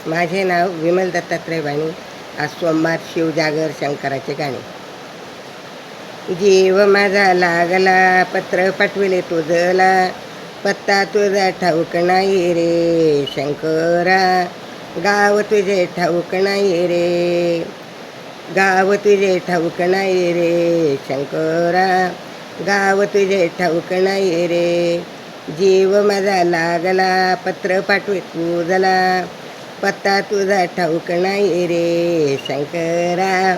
माझे नाव विमल दत्तात्रय वाणी. आज सोमवार, शिवजागर, शंकराचे गाणे. जीव माझा लागला, पत्र पाठविले तुझला, पत्ता तुझा ठाऊक नाही रे शंकरा. गाव तुझे ठाऊक नाही रे, गाव तुझे ठाऊक नाही रे शंकरा. गाव तुझे ठाऊक नाही रे. जीव माझा लागला, पत्र पाठवे तुझला, पत्ता तुझा ठाऊक नाही रे शंकरा.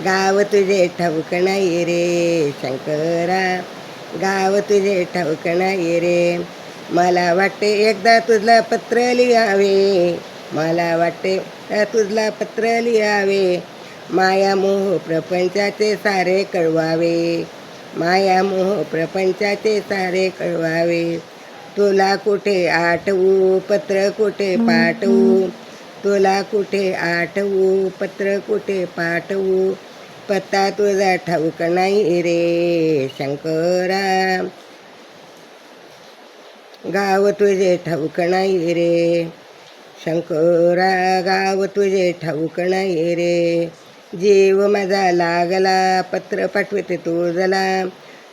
गाव तुझे ठाऊक नाही रे शंकरा. गाव तुझे ठाऊक नाही रे. मला वाटते एकदा तुझला पत्र लिहावे, मला वाटते तुझला पत्र लिहावे. माया मोह प्रपंचाचे सारे कळवावे, माया मोह प्रपंचाचे सारे कळवावे. तुला कुठे आठवू, पत्र कुठे पाठवू, तुला कुठे आठवू, पत्र कुठे पाठवू. पत्ता तुझा ठाऊक नाही रे शंकरा. गाव तुझे ठाऊक नाही रे शंकरा. गाव तुझे ठाऊक नाही रे. जीव माझा लागला, पत्र पाठवते तुझला,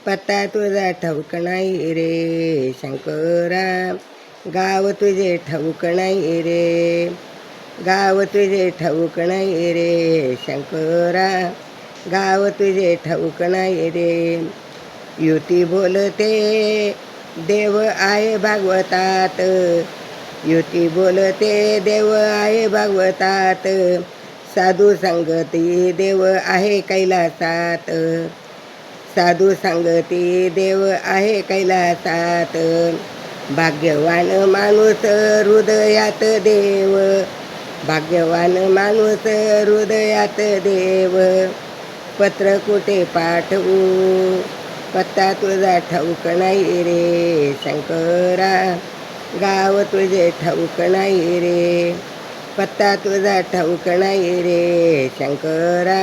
पत्ता तुझा ठाऊक नाही रे शंकरा. गाव तुझे ठाऊक नाही रे, गाव तुझे ठाऊक नाही रे शंकरा. गाव तुझे ठाऊक नाही रे. युती बोलते देव आहे भागवतात, युती बोलते देव आहे भागवतात. साधू संगती देव आहे कैलासात, साधू संगती देव आहे कैलासात. भाग्यवान माणूस हृदयात देव, भाग्यवान माणूस हृदयात देव. पत्र कुठे पाठवू, पत्ता तुझा ठाऊक नाही रे शंकरा. गाव तुझे ठाऊक नाही रे, पत्ता तुझा ठाऊक नाही रे शंकरा.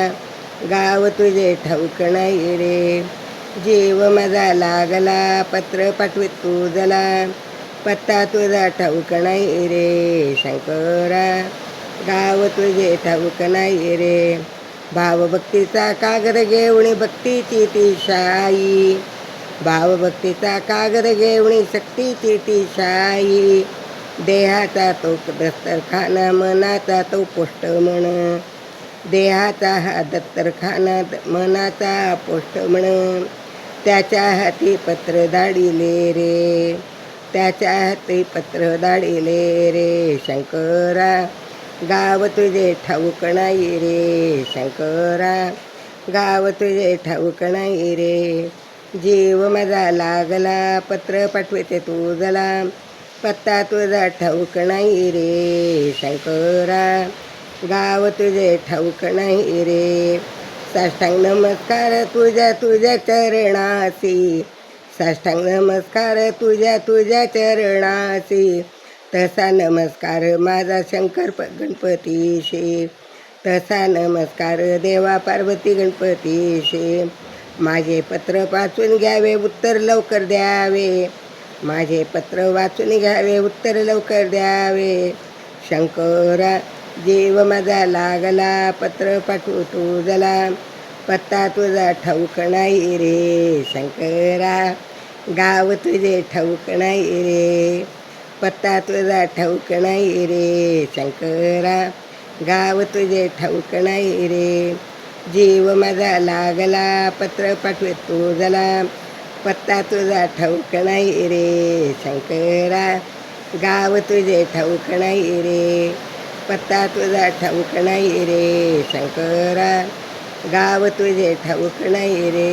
गाव तुझे ठाऊक नाही रे. जीव माझा लागला, पत्र पाठवित तुझला, पत्ता तुझा ठाऊक नाही रे शंकरा. गाव तुझे ठाऊक नाही रे. भावभक्तीचा कागद घेऊन भक्तीची ती शाई, भावभक्तीचा कागद घेऊन शक्तीची ती शाई. देहाचा तो दस्तरखाना, मनाचा तो पोष्ट म्हण, देहाचा हा दत्तरखाना, मनाचा पोष्ट म्हण. त्याच्या हाती पत्र धाडिले रे, त्याच्या हाती पत्र धाडिले रे शंकरा. गाव तुझे ठाऊक नाही रे शंकरा. गाव तुझे ठाऊक नाही रे. जीव माझा लागला, पत्र पाठवते तुझला, पत्ता तुझा ठाऊक नाही रे शंकरा. गाव तुझे ठाऊक नाही रे. साष्टांग नमस्कार तुझ्या तुझ्या चरणासी, साष्टांग नमस्कार तुझ्या तुझ्या चरणासी. तसा नमस्कार माझा शंकर गणपतीशी, तसा नमस्कार देवा पार्वती गणपतीशी. माझे पत्र वाचून घ्यावे, उत्तर लवकर द्यावे, माझे पत्र वाचून घ्यावे, उत्तर लवकर द्यावे शंकरा. जीव माझा लागला, पत्र पाठवू तुझला, पत्ता तुझा ठाऊक नाही रे शंकरा. गाव तुझे ठाऊक नाही रे, पत्ता तुझा ठाऊक नाही रे शंकरा. गाव तुझे ठाऊक नाही रे. जीव माझा लागला, पत्र पाठवे तुझला, पत्ता तुझा ठाऊक नाही रे शंकरा. गाव तुझे ठाऊक नाही रे, पत्ता तुझा ठाऊक नाही रे शंकरा. गाव तुझे ठाऊक नाही रे.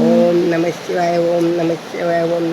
ओम नमः शिवाय, ओम नमः शिवाय, ओम.